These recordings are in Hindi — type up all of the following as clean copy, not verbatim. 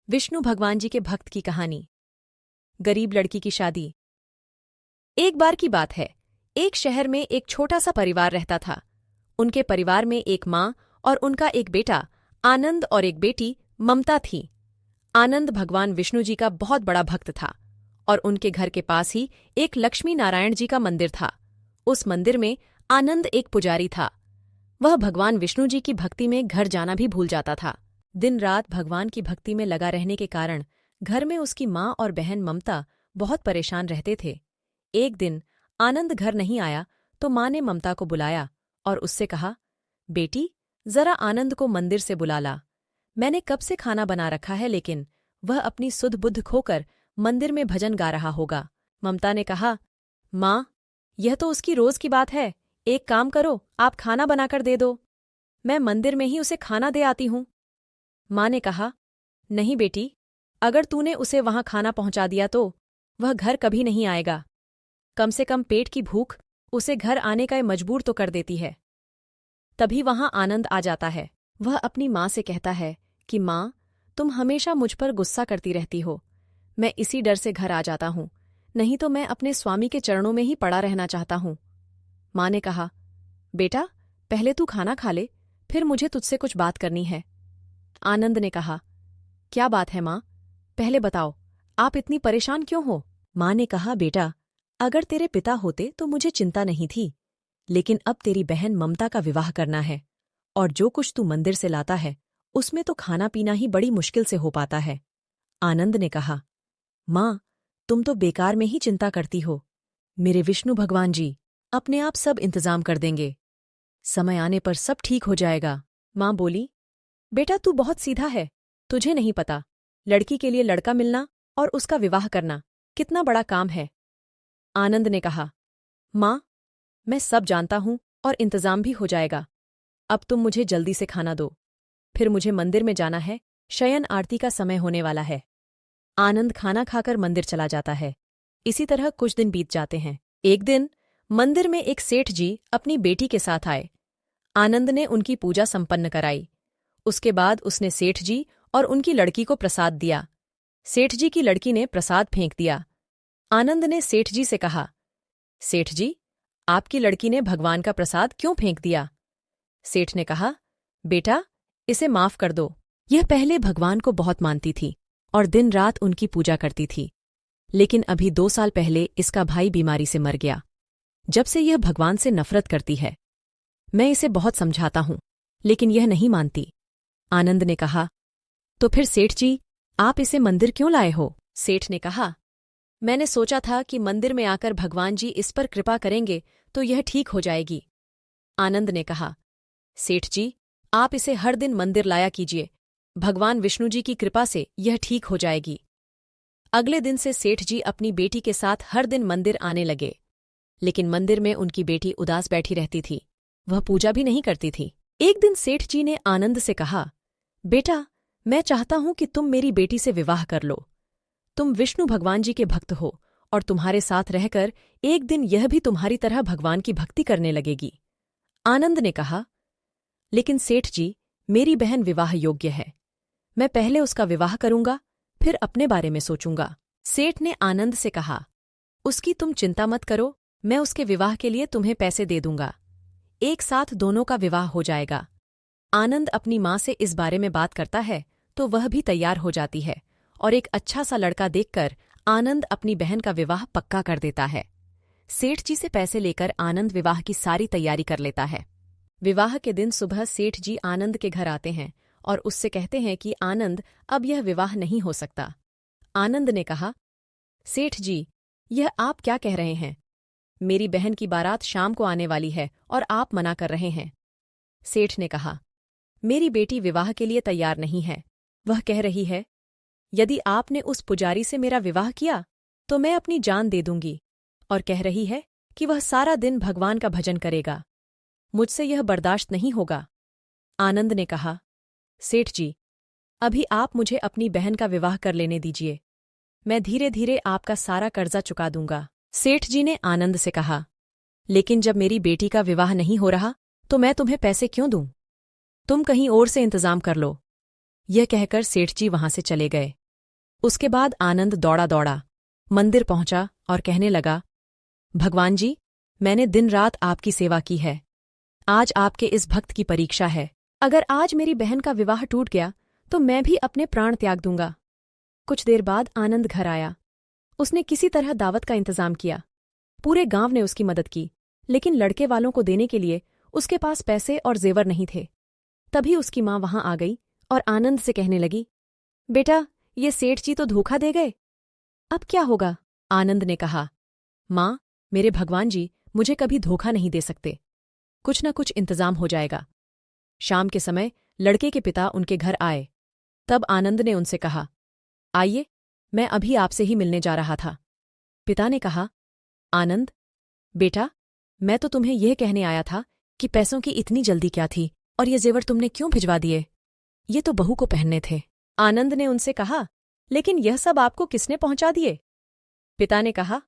विष्णु भगवान जी के भक्त की कहानी। गरीब लड़की की शादी। एक बार की बात है, एक शहर में एक छोटा सा परिवार रहता था। उनके परिवार में एक माँ और उनका एक बेटा आनंद और एक बेटी ममता थी। आनंद भगवान विष्णु जी का बहुत बड़ा भक्त था और उनके घर के पास ही एक लक्ष्मी नारायण जी का मंदिर था। उस मंदिर में आनंद एक पुजारी था। वह भगवान विष्णु जी की भक्ति में घर जाना भी भूल जाता था। दिन रात भगवान की भक्ति में लगा रहने के कारण घर में उसकी माँ और बहन ममता बहुत परेशान रहते थे। एक दिन आनंद घर नहीं आया तो माँ ने ममता को बुलाया और उससे कहा, बेटी, जरा आनंद को मंदिर से बुला ला। मैंने कब से खाना बना रखा है, लेकिन वह अपनी सुध बुद्ध खोकर मंदिर में भजन गा रहा होगा। ममता ने कहा, माँ, यह तो उसकी रोज की बात है। एक काम करो, आप खाना बनाकर दे दो। मैं मंदिर में ही उसे खाना दे आती हूँ। माँ ने कहा, नहीं बेटी, अगर तूने उसे वहां खाना पहुंचा दिया तो वह घर कभी नहीं आएगा। कम से कम पेट की भूख उसे घर आने का मजबूर तो कर देती है। तभी वहां आनंद आ जाता है। वह अपनी माँ से कहता है कि माँ, तुम हमेशा मुझ पर गुस्सा करती रहती हो। मैं इसी डर से घर आ जाता हूँ, नहीं तो मैं अपने स्वामी के चरणों में ही पड़ा रहना चाहता हूँ। माँ ने कहा, बेटा, पहले तू खाना खा ले, फिर मुझे तुझसे कुछ बात करनी है। आनंद ने कहा, क्या बात है माँ, पहले बताओ, आप इतनी परेशान क्यों हो? माँ ने कहा, बेटा, अगर तेरे पिता होते तो मुझे चिंता नहीं थी, लेकिन अब तेरी बहन ममता का विवाह करना है और जो कुछ तू मंदिर से लाता है उसमें तो खाना पीना ही बड़ी मुश्किल से हो पाता है। आनंद ने कहा, माँ, तुम तो बेकार में ही चिंता करती हो। मेरे विष्णु भगवान जी अपने आप सब इंतजाम कर देंगे। समय आने पर सब ठीक हो जाएगा। माँ बोली, बेटा, तू बहुत सीधा है। तुझे नहीं पता, लड़की के लिए लड़का मिलना और उसका विवाह करना कितना बड़ा काम है। आनंद ने कहा, माँ, मैं सब जानता हूं और इंतजाम भी हो जाएगा। अब तुम मुझे जल्दी से खाना दो, फिर मुझे मंदिर में जाना है। शयन आरती का समय होने वाला है। आनंद खाना खाकर मंदिर चला जाता है। इसी तरह कुछ दिन बीत जाते हैं। एक दिन मंदिर में एक सेठ जी अपनी बेटी के साथ आए। आनंद ने उनकी पूजा संपन्न कराई। उसके बाद उसने सेठ जी और उनकी लड़की को प्रसाद दिया। सेठ जी की लड़की ने प्रसाद फेंक दिया। आनंद ने सेठ जी से कहा, सेठ जी, आपकी लड़की ने भगवान का प्रसाद क्यों फेंक दिया? सेठ ने कहा, बेटा, इसे माफ कर दो। यह पहले भगवान को बहुत मानती थी और दिन रात उनकी पूजा करती थी, लेकिन अभी 2 साल पहले इसका भाई बीमारी से मर गया। जब से यह भगवान से नफरत करती है। मैं इसे बहुत समझाता हूं, लेकिन यह नहीं मानती। आनंद ने कहा, तो फिर सेठ जी, आप इसे मंदिर क्यों लाए हो? सेठ ने कहा, मैंने सोचा था कि मंदिर में आकर भगवान जी इस पर कृपा करेंगे तो यह ठीक हो जाएगी। आनंद ने कहा, सेठ जी, आप इसे हर दिन मंदिर लाया कीजिए। भगवान विष्णु जी की कृपा से यह ठीक हो जाएगी। अगले दिन से सेठ जी अपनी बेटी के साथ हर दिन मंदिर आने लगे, लेकिन मंदिर में उनकी बेटी उदास बैठी रहती थी। वह पूजा भी नहीं करती थी। एक दिन सेठ जी ने आनंद से कहा, बेटा, मैं चाहता हूं कि तुम मेरी बेटी से विवाह कर लो। तुम विष्णु भगवान जी के भक्त हो और तुम्हारे साथ रहकर एक दिन यह भी तुम्हारी तरह भगवान की भक्ति करने लगेगी। आनंद ने कहा, लेकिन सेठ जी, मेरी बहन विवाह योग्य है। मैं पहले उसका विवाह करूंगा, फिर अपने बारे में सोचूंगा। सेठ ने आनंद से कहा, उसकी तुम चिंता मत करो, मैं उसके विवाह के लिए तुम्हें पैसे दे दूंगा। एक साथ दोनों का विवाह हो जाएगा। आनंद अपनी माँ से इस बारे में बात करता है तो वह भी तैयार हो जाती है और एक अच्छा सा लड़का देखकर आनंद अपनी बहन का विवाह पक्का कर देता है। सेठ जी से पैसे लेकर आनंद विवाह की सारी तैयारी कर लेता है। विवाह के दिन सुबह सेठ जी आनंद के घर आते हैं और उससे कहते हैं कि आनंद, अब यह विवाह नहीं हो सकता। आनंद ने कहा, सेठ जी, यह आप क्या कह रहे हैं? मेरी बहन की बारात शाम को आने वाली है और आप मना कर रहे हैं। सेठ ने कहा, मेरी बेटी विवाह के लिए तैयार नहीं है। वह कह रही है, यदि आपने उस पुजारी से मेरा विवाह किया तो मैं अपनी जान दे दूंगी, और कह रही है कि वह सारा दिन भगवान का भजन करेगा। मुझसे यह बर्दाश्त नहीं होगा। आनंद ने कहा, सेठ जी, अभी आप मुझे अपनी बहन का विवाह कर लेने दीजिए। मैं धीरे धीरे आपका सारा कर्जा चुका दूंगा। सेठ जी ने आनंद से कहा, लेकिन जब मेरी बेटी का विवाह नहीं हो रहा तो मैं तुम्हें पैसे क्यों दूं? तुम कहीं और से इंतजाम कर लो। यह कहकर सेठ जी वहां से चले गए। उसके बाद आनंद दौड़ा दौड़ा मंदिर पहुंचा और कहने लगा, भगवान जी, मैंने दिन रात आपकी सेवा की है। आज आपके इस भक्त की परीक्षा है। अगर आज मेरी बहन का विवाह टूट गया तो मैं भी अपने प्राण त्याग दूंगा। कुछ देर बाद आनंद घर आया। उसने किसी तरह दावत का इंतजाम किया। पूरे गांव ने उसकी मदद की, लेकिन लड़के वालों को देने के लिए उसके पास पैसे और जेवर नहीं थे। तभी उसकी माँ वहां आ गई और आनंद से कहने लगी, बेटा, ये सेठ जी तो धोखा दे गए। अब क्या होगा? आनंद ने कहा, माँ, मेरे भगवान जी मुझे कभी धोखा नहीं दे सकते। कुछ न कुछ इंतजाम हो जाएगा। शाम के समय लड़के के पिता उनके घर आए। तब आनंद ने उनसे कहा, आइए, मैं अभी आपसे ही मिलने जा रहा था। पिता ने कहा, आनंद बेटा, मैं तो तुम्हें यह कहने आया था कि पैसों की इतनी जल्दी क्या थी और ये जेवर तुमने क्यों भिजवा दिए? ये तो बहू को पहनने थे। आनंद ने उनसे कहा, लेकिन यह सब आपको किसने पहुंचा दिए? पिता ने कहा,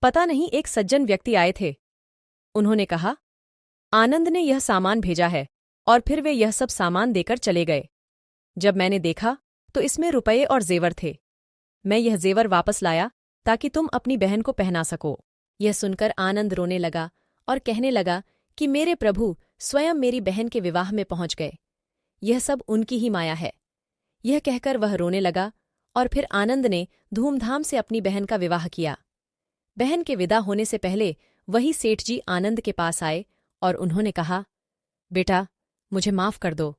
पता नहीं, एक सज्जन व्यक्ति आए थे। उन्होंने कहा, आनंद ने यह सामान भेजा है, और फिर वे यह सब सामान देकर चले गए। जब मैंने देखा तो इसमें रुपये और जेवर थे। मैं यह जेवर वापस लाया ताकि तुम अपनी बहन को पहना सको। यह सुनकर आनंद रोने लगा और कहने लगा कि मेरे प्रभु स्वयं मेरी बहन के विवाह में पहुंच गए। यह सब उनकी ही माया है। यह कहकर वह रोने लगा और फिर आनंद ने धूमधाम से अपनी बहन का विवाह किया। बहन के विदा होने से पहले वही सेठ जी आनंद के पास आए और उन्होंने कहा, बेटा, मुझे माफ कर दो।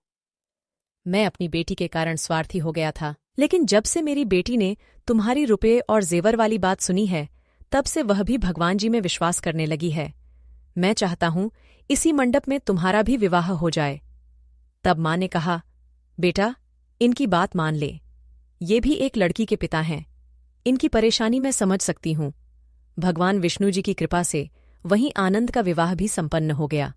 मैं अपनी बेटी के कारण स्वार्थी हो गया था, लेकिन जब से मेरी बेटी ने तुम्हारी रुपये और जेवर वाली बात सुनी है, तब से वह भी भगवान जी में विश्वास करने लगी है। मैं चाहता हूं इसी मंडप में तुम्हारा भी विवाह हो जाए। तब माँ ने कहा, बेटा, इनकी बात मान ले। ये भी एक लड़की के पिता हैं। इनकी परेशानी मैं समझ सकती हूं। भगवान विष्णु जी की कृपा से वहीं आनंद का विवाह भी संपन्न हो गया।